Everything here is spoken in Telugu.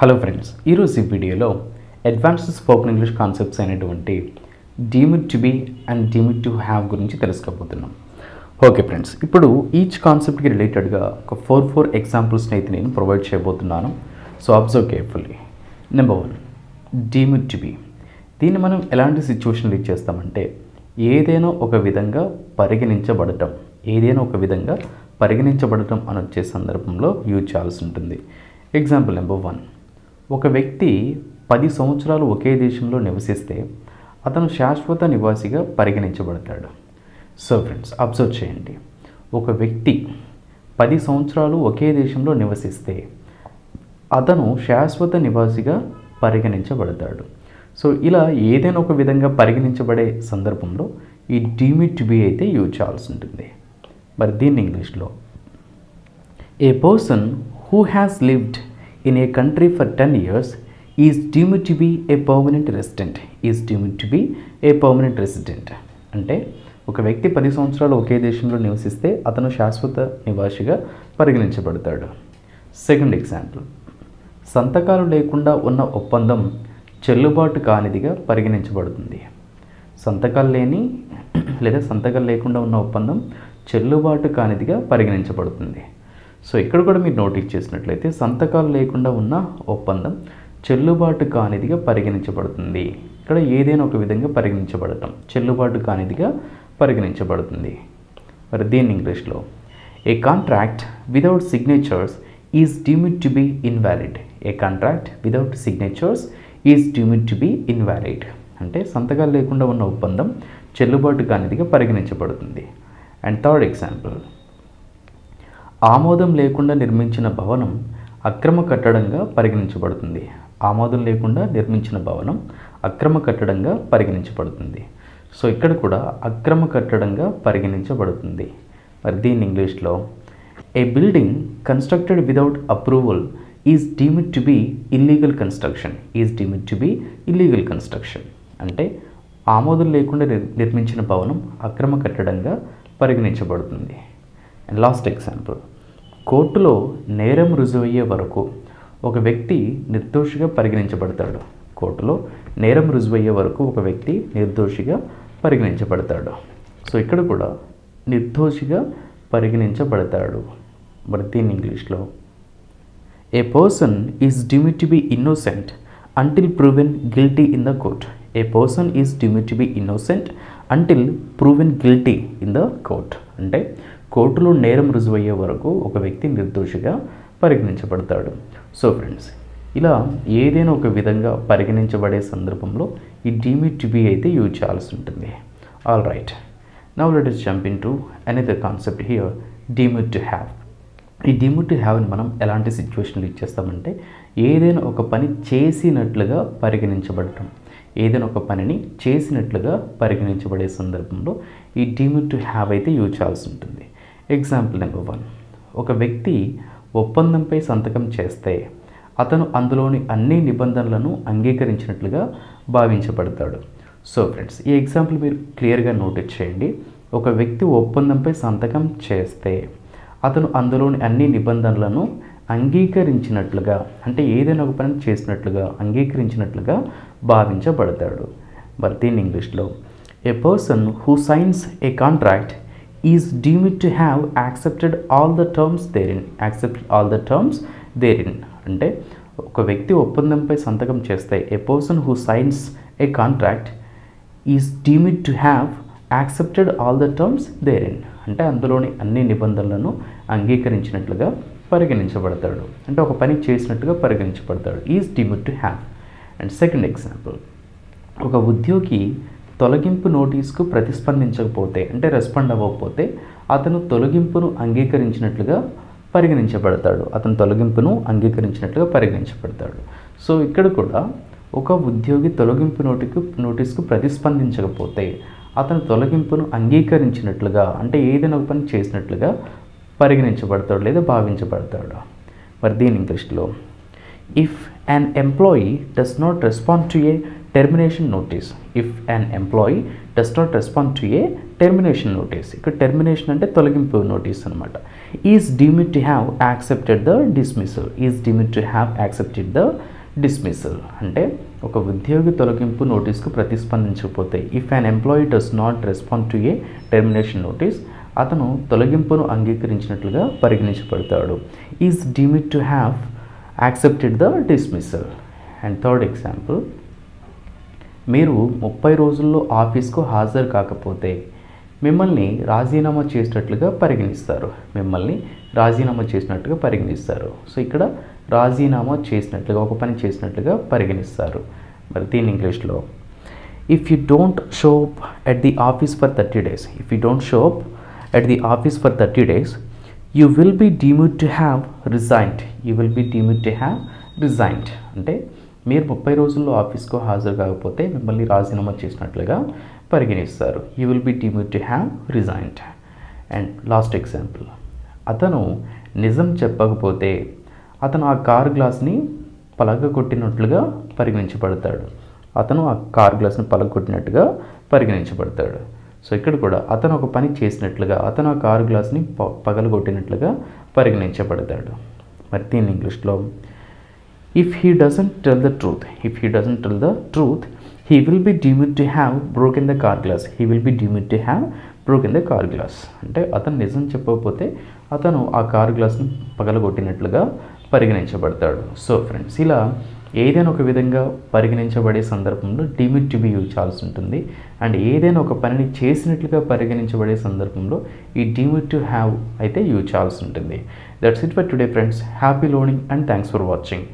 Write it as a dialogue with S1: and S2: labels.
S1: హలో ఫ్రెండ్స్, ఈరోజు ఈ వీడియోలో అడ్వాన్స్డ్ స్పోకెన్ ఇంగ్లీష్ కాన్సెప్ట్స్ అయినటువంటి deemed to be and deemed to have గురించి తెలుసుకోబోతున్నాం. ఓకే ఫ్రెండ్స్, ఇప్పుడు ఈచ్ కాన్సెప్ట్కి రిలేటెడ్గా ఒక ఫోర్ ఎగ్జాంపుల్స్ని అయితే నేను ప్రొవైడ్ చేయబోతున్నాను. So observe carefully. Number 1, deemed to be. దీన్ని మనం ఎలాంటి సిచ్యువేషన్లో ఇచ్చేస్తామంటే ఏదైనా ఒక విధంగా పరిగణించబడటం అని వచ్చే సందర్భంలో యూజ్ చేయాల్సి ఉంటుంది. ఎగ్జాంపుల్ నెంబర్ 1, ఒక వ్యక్తి 10 సంవత్సరాలు ఒకే దేశంలో నివసిస్తే అతను శాశ్వత నివాసిగా పరిగణించబడతాడు. సో ఫ్రెండ్స్, అబ్జర్వ్ చేయండి. ఒక వ్యక్తి 10 సంవత్సరాలు ఒకే దేశంలో నివసిస్తే అతను శాశ్వత నివాసిగా పరిగణించబడతాడు. సో ఇలా ఏదైనా ఒక విధంగా పరిగణించబడే సందర్భంలో ఈ డీమ్డ్ టు బీ అయితే యూజ్ చేయాల్సి ఉంటుంది. మరి దీన్ని ఇంగ్లీష్లో a person who has lived in a country for 10 years is deemed to be a permanent resident. అంటే ఒక వ్యక్తి 10 సంవత్సరాలు ఒకే దేశంలో నివసిస్తే అతను శాశ్వత నివాసిగా పరిగణించబడతాడు. సెకండ్ ఎగ్జాంపుల్, సంతకాలు లేకుండా ఉన్న ఒప్పందం చెల్లుబాటు కానిదిగా పరిగణించబడుతుంది. సంతకాలు లేకుండా ఉన్న ఒప్పందం చెల్లుబాటు కానిదిగా పరిగణించబడుతుంది. సో ఇక్కడ కూడా మీరు నోటీస్ చేసినట్లయితే సంతకాలు లేకుండా ఉన్న ఒప్పందం చెల్లుబాటు కానిదిగా పరిగణించబడుతుంది. ఇక్కడ ఏదైనా ఒక విధంగా పరిగణించబడటం చెల్లుబాటు కానిదిగా పరిగణించబడుతుంది. మరి దీన్ని ఇంగ్లీష్లో a contract without signatures is deemed to be invalid. అంటే సంతకాలు లేకుండా ఉన్న ఒప్పందం చెల్లుబాటు కానిదిగా పరిగణించబడుతుంది. అండ్ థర్డ్ ఎగ్జాంపుల్, ఆమోదం లేకుండా నిర్మించిన భవనం అక్రమ కట్టడంగా పరిగణించబడుతుంది. సో ఇక్కడ కూడా అక్రమ కట్టడంగా పరిగణించబడుతుంది. మరి దీన్ని ఇంగ్లీష్లో a building constructed without approval is deemed to be illegal construction. అంటే ఆమోదం లేకుండా నిర్మించిన భవనం అక్రమ కట్టడంగా పరిగణించబడుతుంది. అండ్ లాస్ట్ ఎగ్జాంపుల్, కోర్టులో నేరం రుజువయ్యే వరకు ఒక వ్యక్తి నిర్దోషిగా పరిగణించబడతాడు. సో ఇక్కడ కూడా నిర్దోషిగా పరిగణించబడతాడు. మరి దీన్ని ఇంగ్లీష్లో a person is deemed to be innocent until proven guilty in the court. అంటే కోర్టులో నేరం రుజువయ్యే వరకు ఒక వ్యక్తి నిర్దోషిగా పరిగణించబడతాడు. సో ఫ్రెండ్స్, ఇలా ఏదైనా ఒక విధంగా పరిగణించబడే సందర్భంలో ఈ డీమ్డ్ టు బీ అయితే యూజ్ చేయాల్సి ఉంటుంది. All right, now let us jump into another concept here, deemed to have. ఈ డీమ్డ్ టు హ్యావ్ని మనం ఎలాంటి సిచ్యువేషన్లో ఇచ్చేస్తామంటే ఏదైనా ఒక పని చేసినట్లుగా పరిగణించబడే సందర్భంలో ఈ డీమ్డ్ టు హ్యావ్ అయితే యూజ్ చేయాల్సి ఉంటుంది. ఎగ్జాంపుల్ నెంబర్ 1, ఒక వ్యక్తి ఒప్పందంపై సంతకం చేస్తే అతను అందులోని అన్ని నిబంధనలను అంగీకరించినట్లుగా భావించబడతాడు. సో ఫ్రెండ్స్, ఈ ఎగ్జాంపుల్ మీరు క్లియర్గా నోటీస్ చేయండి. ఒక వ్యక్తి ఒప్పందంపై సంతకం చేస్తే అతను అందులోని అన్ని నిబంధనలను అంగీకరించినట్లుగా, అంటే ఏదైనా ఒక పని చేసినట్లుగా అంగీకరించినట్లుగా భావించబడతాడు. మరి దీన్ని ఇంగ్లీష్లో a person who signs a contract is deemed to have accepted all the terms therein. అంటే ఒక వ్యక్తి ఒప్పందంపై సంతకం చేస్తే a person who signs a contract is deemed to have accepted all the terms therein. అంటే అందులోని అన్ని నిబంధనలను అంగీకరించినట్లుగా పరిగణించబడతాడు. అంటే ఒక పని చేసినట్టుగా పరిగణించబడతాడు. Is deemed to have. And second example, ఒక ఉద్యోగి తొలగింపు నోటీస్కు ప్రతిస్పందించకపోతే, అంటే రెస్పాండ్ అవ్వకపోతే అతను తొలగింపును అంగీకరించినట్లుగా పరిగణించబడతాడు. సో ఇక్కడ కూడా ఒక ఉద్యోగి తొలగింపు నోటీస్కు ప్రతిస్పందించకపోతే అతను తొలగింపును అంగీకరించినట్లుగా, అంటే ఏదైనా ఒక పని చేసినట్లుగా పరిగణించబడతాడు లేదా భావించబడతాడు. మరి దీని ఇంగ్లీష్లో if an employee does not respond to a termination notice. If an employee does not respond to a termination notice. ఇక్కడ టెర్మినేషన్ అంటే తొలగింపు నోటీస్ అనమాట. Is deemed to have accepted the dismissal. Is deemed to have accepted the dismissal అంటే ఒక ఉద్యోగి తొలగింపు నోటీస్కు ప్రతిస్పందించకపోతే, if an employee does not respond to a termination notice, అతను తొలగింపును అంగీకరించినట్లుగా పరిగణించబడతాడు. Is deemed to have accepted the dismissal. And third example, మీరు 30 రోజుల్లో ఆఫీస్కు హాజరు కాకపోతే మిమ్మల్ని రాజీనామా చేసినట్లుగా పరిగణిస్తారు. మిమ్మల్ని రాజీనామా చేసినట్టుగా పరిగణిస్తారు. సో ఇక్కడ రాజీనామా చేసినట్లుగా, ఒక పని చేసినట్లుగా పరిగణిస్తారు. మరి దీని ఇంగ్లీష్లో, if you don't show up at the office for 30 days, if you don't show up at the office for 30 days, you will be deemed to have resigned. You will be deemed to have resigned అంటే మీరు 30 రోజుల్లో ఆఫీస్కు హాజరు కాకపోతే మిమ్మల్ని రాజీనామా చేసినట్లుగా పరిగణిస్తారు. You will be deemed to have resigned. And last example, అతను నిజం చెప్పకపోతే అతను ఆ కార్ గ్లాస్ని పలగొట్టినట్లుగా పరిగణించబడతాడు. అతను ఆ కార్ గ్లాస్ని పలగొట్టినట్టుగా పరిగణించబడతాడు. సో ఇక్కడ కూడా అతను ఒక పని చేసినట్లుగా, అతను ఆ కార్ గ్లాస్ని పగలగొట్టినట్లుగా పరిగణించబడతాడు. మరి దీని ఇంగ్లీష్లో, if he doesn't tell the truth, if he doesn't tell the truth, he will be deemed to have broken the car glass. He will be deemed to have broken the car glass. అంటే అతను నిజం చెప్పకపోతే అతను ఆ కార్ గ్లాస్ని పగలగొట్టినట్లుగా పరిగణించబడతాడు. సో ఫ్రెండ్స్, ఇలా ఏదైనా ఒక విధంగా పరిగణించబడే సందర్భంలో డీమ్డ్ టు బి యూజ్ చేయాల్సి ఉంటుంది. అండ్ ఏదైనా ఒక పనిని చేసినట్లుగా పరిగణించబడే సందర్భంలో ఈ డీమ్డ్ టు హ్యావ్ అయితే యూజ్ చేయాల్సి ఉంటుంది. That's it for today friends. Happy learning and thanks for watching.